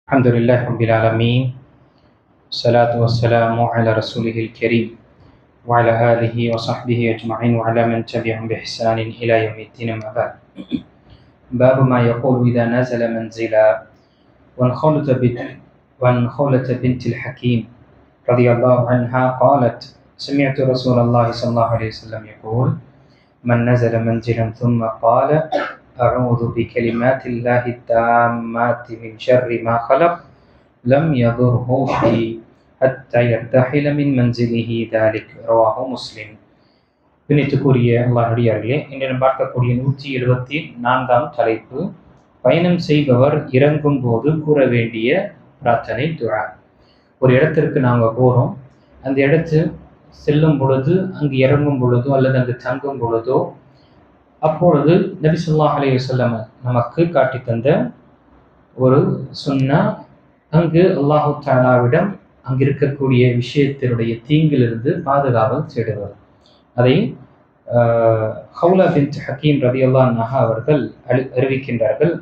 الحمد لله رب العالمين. الصلاة والسلام على رسوله الكريم وعلى آله وصحبه أجمعين وعلى من تبعهم بإحسان إلى يوم الدين. أما بعد. باب ما يقول إذا نزل منزلا. وانخولة بنت الحكيم رضي الله عنها قالت: سمعت رسول الله صلى الله عليه وسلم يقول: من نزل منزلا ثم قال: أعوذ بكلمات الله التامات من شر ما خلق لم يضره شيء حتى يرتحل من منزله ذلك. رواه مسلم. பிணித்துக்குரிய அல்லாஹ் அடியார்களே, இன்று நாம் பார்க்கக்கூடிய 174 தலைப்பு பயணம் செய்பவர் இறங்கும் போது கூற வேண்டிய பிரார்த்தனை துஆ. ஒரு இடத்திற்கு நாங்கள் போகிறோம், அந்த இடத்து செல்லும் பொழுது, அங்கு இறங்கும் பொழுதோ அல்லது அங்கு தங்கும் பொழுதோ, அப்பொழுது நபி ஸல்லல்லாஹு அலைஹி வஸல்லம் நமக்கு காட்டி தந்த ஒரு சுன்னா, அங்கு அல்லாஹு தஆலாவிடம் அங்கு இருக்கக்கூடிய விஷயத்தினுடைய தீங்கிலிருந்து பாதுகாவல் தேடுவது. அதை ஹவுலா பின்த் ஹக்கீம் ரலியல்லாஹு அன்ஹா அவர்கள் அறிவிக்கின்றார்கள்.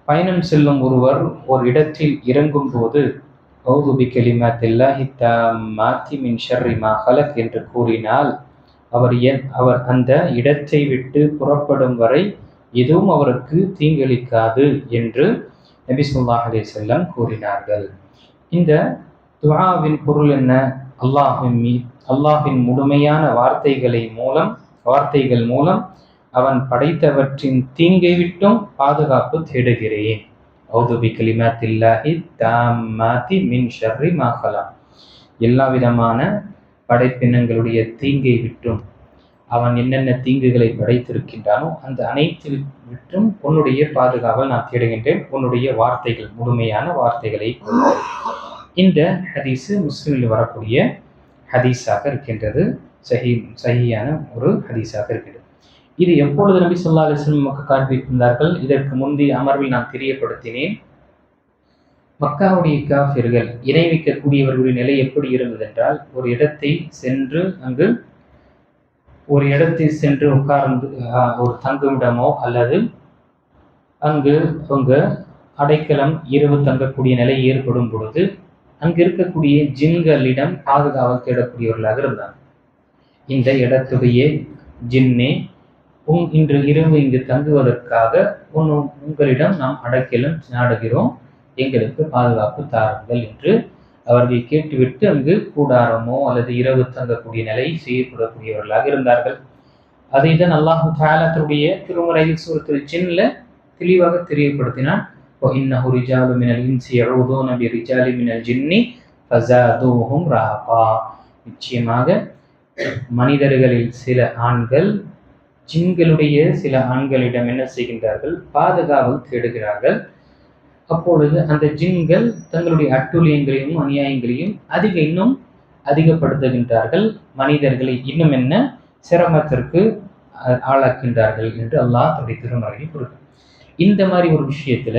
பயணம் செல்லும் ஒருவர் ஒரு இடத்தில் இறங்கும் போது அஊது பிகலிமாத்தில்லாஹி தாம்மாத்தி மின் ஷர்ரி மா ஹலக் என்று கூறினால் அவர் அந்த இடத்தை விட்டு புறப்படும் வரை எதுவும் அவருக்கு தீங்களிக்காது என்று நபி ஸல்லல்லாஹு அலைஹி வஸல்லம் கூறினார்கள். இந்த துஆவின் பொருள் என்ன? அல்லாஹ்வின் முழுமையான வார்த்தைகள் மூலம் அவன் படைத்தவற்றின் தீங்கை விட்டும் பாதுகாப்பு தேடுகிறேன். அஊது பிகலிமாத்தில்லாஹி தாம்மாத்தி மின் ஷர்ரி மா ஹலக். எல்லா விதமான படைப்பினங்களுடைய தீங்கை விட்டும், அவன் என்னென்ன தீங்குகளை படைத்திருக்கின்றானோ அந்த அனைத்து விட்டும் உன்னுடைய பாதுகாவல் நான் தேடுகின்றேன், உன்னுடைய வார்த்தைகள், முழுமையான வார்த்தைகளை. இந்த ஹதீஸு முஸ்லிமில் வரக்கூடிய ஹதீஸாக இருக்கின்றது, சஹீயான ஒரு ஹதீஸாக இருக்கின்றது. இது எப்பொழுது நபி ஸல்லல்லாஹு அலைஹி வஸல்லம் நமக்கு காண்பித்திருந்தார்கள்? இதற்கு முந்தைய அமர்வில் நான் தெரியப்படுத்தினேன். மக்காவுடைய காஃபிர்கள், இணை வைக்கக்கூடியவர்களுடைய நிலை எப்படி இருந்தது என்றால், ஒரு இடத்தில் சென்று உட்கார்ந்து ஒரு தங்குமிடமோ அல்லது அங்கு அவங்க அடைக்கலம் இரவு தங்கக்கூடிய நிலை ஏற்படும் பொழுது அங்கு இருக்கக்கூடிய ஜின்களிடம் பாதுகாவல் தேடக்கூடியவர்களாக இருந்தாங்க. இந்த இடத்துடைய ஜின்னே, இன்று இரவு இங்கு தங்குவதற்காக உங்களிடம் நாம் அடைக்கலம் நாடுகிறோம், எங்களுக்கு பாதுகாப்பு தாருங்கள் என்று அவர்கள் கேட்டுவிட்டு அங்கு கூடாரமோ அல்லது இரவு தங்கக்கூடிய நிலை செய்யப்படக்கூடியவர்களாக இருந்தார்கள். அதை தான் அல்லாஹ் தஆலா தன்னுடைய திருமறையில் சூரத்துல் ஜின்ல தெளிவாக தெரியப்படுத்தினான். وَإِنَّهُ رِجَالٌ مِنَ الْإِنسِ يَعُوذُونَ بِرِجَالٍ مِنَ الْجِنِّ فَزَادُوهُمْ رَهَقًا. நிச்சயமாக மனிதர்களில் சில ஆண்கள் ஜின்களுடைய சில ஆண்களிடம் என்ன செய்கின்றார்கள்? பாதுகாவல் தேடுகிறார்கள். அப்பொழுது அந்த ஜின்கள் தங்களுடைய அட்டூழியங்களையும் அநியாயங்களையும் இன்னும் அதிகப்படுத்துகின்றார்கள், மனிதர்களை இன்னும் என்ன சிரமத்திற்கு ஆளாக்கின்றார்கள் என்று அல்லாஹ் தன்னுடைய திருமறையில் கூறுகிறார். இந்த மாதிரி ஒரு விஷயத்துல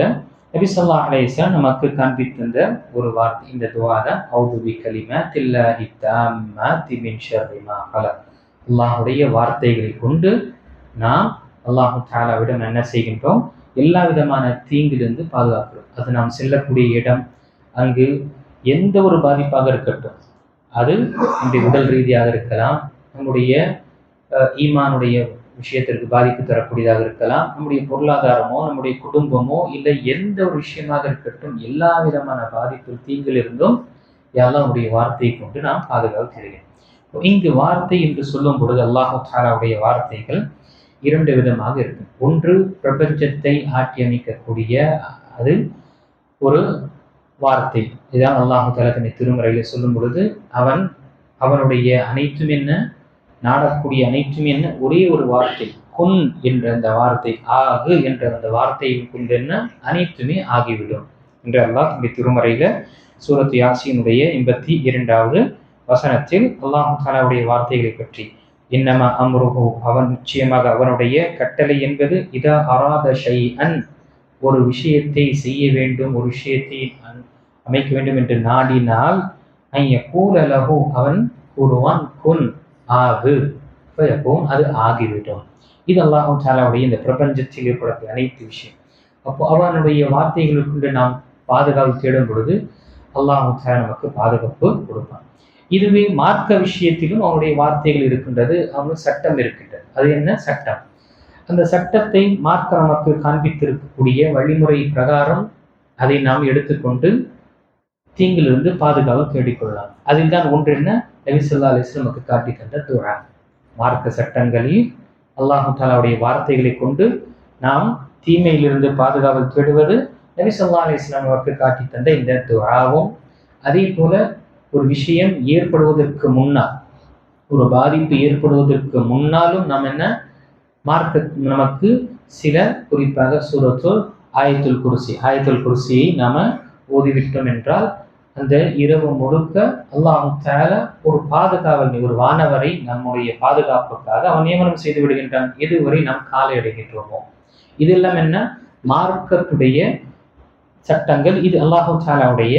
நபி ஸல்லல்லாஹு அலைஹி வஸல்லம் நமக்கு காண்பித்த ஒரு வார்த்தை, இந்த துஆ தான் அஊது பிகலிமாத்தில்லாஹி தாம்மாத்தி மின் ஷர்ரி மா ஹலக். அல்லாஹ்வுடைய வார்த்தைகளை கொண்டு நாம் அல்லாஹ் தஆலாவிடம் என்ன செய்கின்றோம்? எல்லா விதமான தீங்கிலிருந்து பாதுகாக்கிறோம். அது நாம் செல்லக்கூடிய இடம், அங்கு எந்த ஒரு பாதிப்பாக இருக்கட்டும், அது நம்முடைய உடல் ரீதியாக இருக்கலாம், நம்முடைய ஈமானுடைய விஷயத்திற்கு பாதிப்பு தரக்கூடியதாக இருக்கலாம், நம்முடைய பொருளாதாரமோ நம்முடைய குடும்பமோ இல்லை எந்த ஒரு விஷயமாக இருக்கட்டும், எல்லா விதமான பாதிப்பு தீங்கிலிருந்தும் அல்லாஹ்வுடைய வார்த்தையை கொண்டு நாம் பாதுகாப்பு தேடுகிறோம். இங்கு வார்த்தை என்று சொல்லும் பொழுது அல்லாஹ் தஆலாவுடைய வார்த்தைகள் இரண்டு விதமாக இருக்கு. ஒன்று, பிரபஞ்சத்தை ஆட்டி அமைக்கக்கூடிய அது ஒரு வார்த்தை. இதான் அல்லாஹ் தஆலா தன்னுடைய திருமறையில சொல்லும் பொழுது அவனுடைய அனைத்தும் என்ன, நாடக்கூடிய அனைத்தும் என்ன, ஒரே ஒரு வார்த்தை, குன் என்ற அந்த வார்த்தை, ஆகு என்ற அந்த வார்த்தையை கொண்டு என்ன அனைத்துமே ஆகிவிடும் என்று அல்லாஹ் தன்னுடைய திருமறையில சூரத் யாசீனுடைய 82வது வசனத்தில் அல்லாஹ் தஆலாவுடைய வார்த்தைகளை பற்றி, இன்னமா அம்ருஹு, அவன் நிச்சயமாக அவனுடைய கட்டளை என்பது, இதா அராத ஷைஅன், ஒரு விஷயத்தை செய்ய வேண்டும், ஒரு விஷயத்தை அமைக்க வேண்டும் என்று நாடினால், அய்யகூல லஹு, அவன் கூறுவான், குன், ஆகு, ஃபயகூன், அது ஆகிவிடும். இது அல்லாஹ் தஆலாவுடைய இந்த பிரபஞ்சத்தில் ஏற்படக்கூடிய அனைத்து விஷயம். அப்போ அவனுடைய வார்த்தைகளுக்கு நாம் பாதுகாப்பு தேடும் பொழுது அல்லாஹ் நமக்கு பாதுகாப்பு கொடுப்பான். இதுவே மார்க்க விஷயத்திலும் அவனுடைய வார்த்தைகள் இருக்கின்றது, அவனுக்கு சட்டம் இருக்கின்றது. அது என்ன சட்டம்? அந்த சட்டத்தை மார்க்க நமக்கு காண்பித்திருக்கக்கூடிய வழிமுறை பிரகாரம் அதை நாம் எடுத்துக்கொண்டு தீங்கிலிருந்து பாதுகாப்பு தேடிக்கொள்ளலாம். அதில் தான் ஒன்று என்ன, நபி ஸல்லல்லாஹு அலைஹி வஸல்லம் நமக்கு காட்டி தந்த துஆ. மார்க்க சட்டங்களில் அல்லாஹ் தஆலாவுடைய வார்த்தைகளை கொண்டு நாம் தீமையிலிருந்து பாதுகாவல் தேடுவது நபி ஸல்லல்லாஹு அலைஹி வஸல்லம் நமக்கு காட்டி தந்த இந்த துஆவும். அதே போல ஒரு விஷயம் ஏற்படுவதற்கு முன்னால், ஒரு பாதிப்பு ஏற்படுவதற்கு முன்னாலும் நாம் என்ன, மார்க்க நமக்கு சில, குறிப்பாக சூரத்துல் ஆயத்துல் குர்சியை நாம ஓதிவிட்டோம் என்றால் அந்த இரவு முழுக்க அல்லாஹ் தஆலா ஒரு பாதுகாவல், ஒரு வானவரை நம்முடைய பாதுகாப்புக்காக அவன் நியமனம் செய்து விடுகின்றான், எதுவரை நாம் காலை அடைகின்றோமோ. இதெல்லாம் என்ன, மார்க்கத்துடைய சட்டங்கள். இது அல்லாஹ் தஆலாவுடைய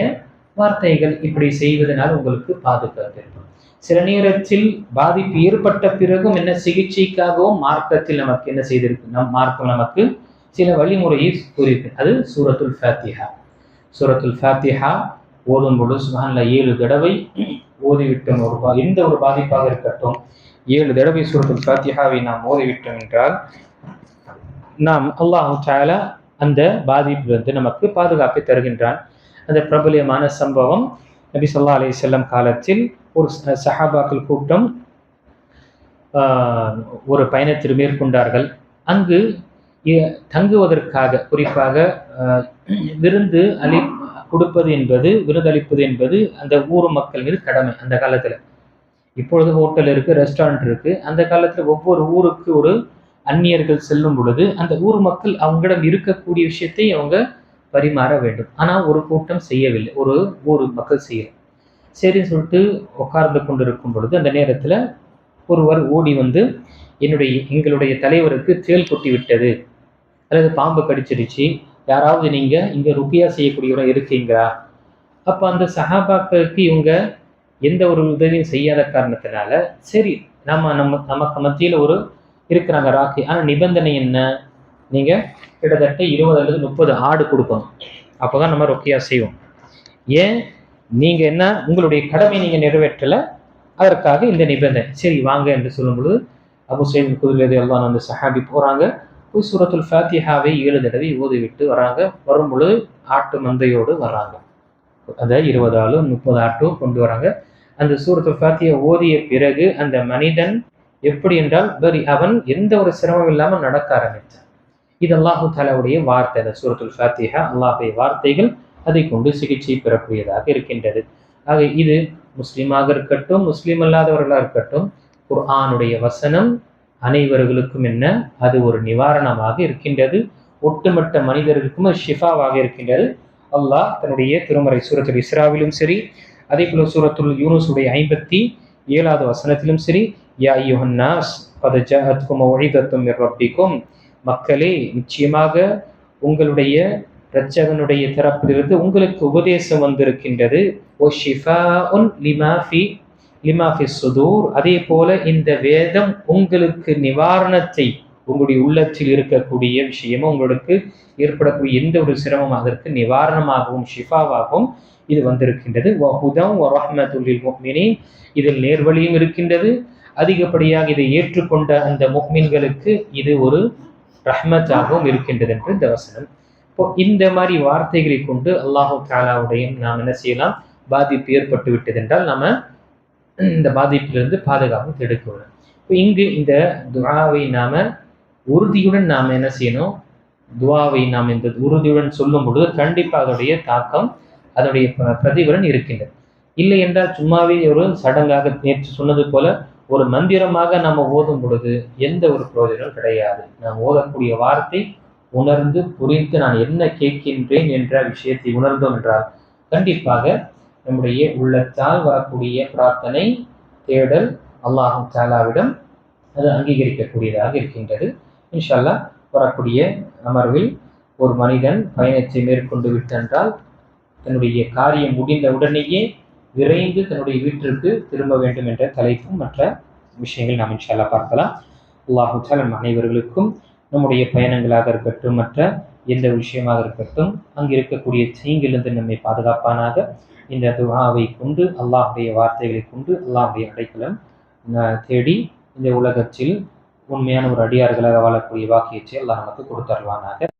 வார்த்தைகள். இப்படி செய்வதனால் உங்களுக்கு பாதுகாப்பு இருக்கும். சில நேரத்தில் பாதிப்பு ஏற்பட்ட பிறகும் என்ன, சிகிச்சைக்காகவும் மார்க்கத்தில் நமக்கு என்ன செய்திருக்கு, மார்க்கம் நமக்கு சில வழிமுறையை கூறியிருக்கு. அது சூரத்துல் ஃபாத்திஹா. சூரத்துல் ஃபாத்திஹா ஓதும் பொழுது சுப்ஹானல்லாஹ் 7 தடவை ஓதிவிட்டோம். எந்த ஒரு பாதிப்பாக இருக்கட்டும் 7 தடவை சூரத்துல் ஃபாத்திஹாவை நாம் ஓதிவிட்டோம் என்றால் நாம் அல்லாஹ் தஆலா அந்த பாதிப்பிலிருந்து நமக்கு பாதுகாப்பை தருகின்றான். அந்த பிரபலியமான சம்பவம், நபி ஸல்லல்லாஹு அலைஹி வஸல்லம் காலத்தில் ஒரு சஹாபாக்கள் கூட்டம் ஒரு பயணத்தில் மேற்கொண்டார்கள். அங்கு தங்குவதற்காக, குறிப்பாக விருந்து கொடுப்பது என்பது, விருந்தளிப்பது என்பது அந்த ஊர் மக்கள் மீது கடமை. அந்த காலத்துல, இப்பொழுது ஹோட்டல் இருக்கு, ரெஸ்டாரண்ட் இருக்கு. அந்த காலத்துல ஒவ்வொரு ஊருக்கு ஒரு அந்நியர்கள் செல்லும் பொழுது அந்த ஊர் மக்கள் அவங்களிடம் இருக்கக்கூடிய விஷயத்தை அவங்க பரிமாற வேண்டும். ஆனா ஒரு கூட்டம் செய்யவில்லை, ஒரு ஊர் மக்கள் செய்யல. சரின்னு சொல்லிட்டு உட்கார்ந்து கொண்டிருக்கும் பொழுது அந்த நேரத்துல ஒருவர் ஓடி வந்து, எங்களுடைய தலைவருக்கு தேள் கொட்டி விட்டது அல்லது பாம்பு கடிச்சிருச்சு, யாராவது நீங்க இங்க ருக்கியா செய்யக்கூடியவரை இருக்கீங்களா? அப்ப அந்த சஹாபாக்களுக்கு இவங்க எந்த ஒரு உதவியும் செய்யாத காரணத்தினால, சரி நமக்கு மத்தியில் ஒரு இருக்கிறாங்க ராக்கி, ஆனா நிபந்தனை என்ன, நீங்க கிட்டத்தட்ட 20 அல்லது 30 ஆடு கொடுக்கணும், அப்போதான் நம்ம ருக்கியா செய்வோம். ஏன், நீங்க என்ன, உங்களுடைய கடமை நீங்க நிறைவேற்றல, அதற்காக இந்த நிபந்தனை. சரி வாங்க என்று சொல்லும் பொழுது அபூ ஸயீத் குத்ரி ரலியல்லாஹு அன்ஹு சஹாபி போறாங்க, போய் சூரத்துல் ஃபாத்திஹாவை 7 தடவை ஓதிவிட்டு வராங்க. வரும் பொழுது ஆட்டு மந்தையோடு வர்றாங்க. அந்த 20 ஆளும் 30 ஆட்டும் கொண்டு வராங்க. அந்த சூரத்துல் ஃபாத்திஹா ஓதிய பிறகு அந்த மனிதன் எப்படி என்றால் அவன் எந்த ஒரு சிரமம் இல்லாமல் நடக்க ஆரம்பித்தான். இது அல்லாஹ் தஆலாவுடைய வார்த்தை. அந்த சூரத்துல் ஃபாத்திஹா அல்லாஹ்வுடைய வார்த்தைகள், அதை கொண்டு சிகிச்சை பெறக்கூடியதாக இருக்கின்றது. ஆக இது முஸ்லீமாக இருக்கட்டும், முஸ்லீம் அல்லாதவர்களாக இருக்கட்டும், குர்ஆனுடைய வசனம் அனைவர்களுக்கும் என்ன, அது ஒரு நிவாரணமாக இருக்கின்றது. ஒட்டுமொத்த மனிதர்களுக்கும் ஷிஃபாவாக இருக்கின்றது. அல்லாஹ் தன்னுடைய திருமறை சூரத்துல் இஸ்ராவிலும் சரி, அதே போல சூரத்துல் யூனுஸுடைய 57வது வசனத்திலும் சரி, யா அய்யுஹன் நாஸ் கத் ஜாஅத்கும் மவ்இதத்தும் மிர் ரப்பிக்கும், மக்களே நிச்சயமாக உங்களுடைய இரட்சகனுடைய தரப்பிலிருந்து உங்களுக்கு உபதேசம் வந்திருக்கின்றது. வஷிஃபாஉன் லிமா ஃபி ஸுதூர், அதே போல இந்த வேதம் உங்களுக்கு நிவாரணத்தை, உங்களுடைய உள்ளத்தில் இருக்கக்கூடிய விஷயமும் உங்களுக்கு ஏற்படக்கூடிய எந்த ஒரு சிரமம் அதற்கு நிவாரணமாகவும் ஷிஃபாவாகவும் இது வந்திருக்கின்றது. வஹுதன் வரஹ்மத்துல் லில் முஃமினீன், இதில் நேர்வழியும் இருக்கின்றது. அதிகப்படியாக இதை ஏற்றுக்கொண்ட அந்த முஃமின்களுக்கு இது ஒரு ரஹ்மத்தாகவும் இருக்கின்றது என்று இந்த வசனம். இப்போ இந்த மாதிரி வார்த்தைகளை கொண்டு அல்லாஹு தஆலாவுடைய நாம் என்ன செய்யலாம், பாதிப்பு ஏற்பட்டு விட்டது என்றால் நாம இந்த பாதிப்பிலிருந்து பாதுகாப்பு தேடிக்கொள்ளலாம். இப்போ இங்கு இந்த துஆவை நாம உறுதியுடன் நாம் என்ன செய்யணும், துஆவை நாம் இந்த உறுதியுடன் சொல்லும் பொழுது கண்டிப்பாக அதனுடைய தாக்கம், அதனுடைய பிரதிபலன் இருக்கின்றது. இல்லை என்றால் சும்மாவே ஒரு சடங்காக, நேற்று சொன்னது போல ஒரு மந்திரமாக நம்ம ஓதும் பொழுது எந்த ஒரு பிரயோஜனம் கிடையாது. நாம் ஓதக்கூடிய வார்த்தை உணர்ந்து புரிந்து நான் என்ன கேட்கின்றேன் என்ற விஷயத்தை உணர்ந்தோம் என்றால் கண்டிப்பாக நம்முடைய உள்ளத்தால் வரக்கூடிய பிரார்த்தனை, தேடல் அல்லாஹ் தஆலாவிடம் அது அங்கீகரிக்கக்கூடியதாக இருக்கின்றது. இன்ஷா அல்லாஹ் வரக்கூடிய அமர்வில் ஒரு மனிதன் பயணத்தை மேற்கொண்டு விட்டென்றால் தன்னுடைய காரியம் முடிந்த உடனேயே விரைந்து தன்னுடைய வீட்டிற்கு திரும்ப வேண்டும் என்ற தலைப்பும் மற்ற விஷயங்கள் நாம் இன்ஷா அல்லாஹ் பார்க்கலாம். அல்லாஹ் தஆலா அனைவர்களுக்கும் நம்முடைய பயணங்களாக இருக்கட்டும், மற்ற எந்த விஷயமாக இருக்கட்டும் அங்கு இருக்கக்கூடிய தீங்கிலிருந்து நம்மை பாதுகாப்பானாக. இந்த துஆவை கொண்டு அல்லாஹ்வுடைய வார்த்தைகளை கொண்டு அல்லாஹ்வுடைய அடைக்கலம் தேடி இந்த உலகத்தில் உண்மையான ஒரு அடியார்களாக வாழக்கூடிய வாக்கியத்தை அல்லாஹ் நமக்கு கொடுத்தருவானாக.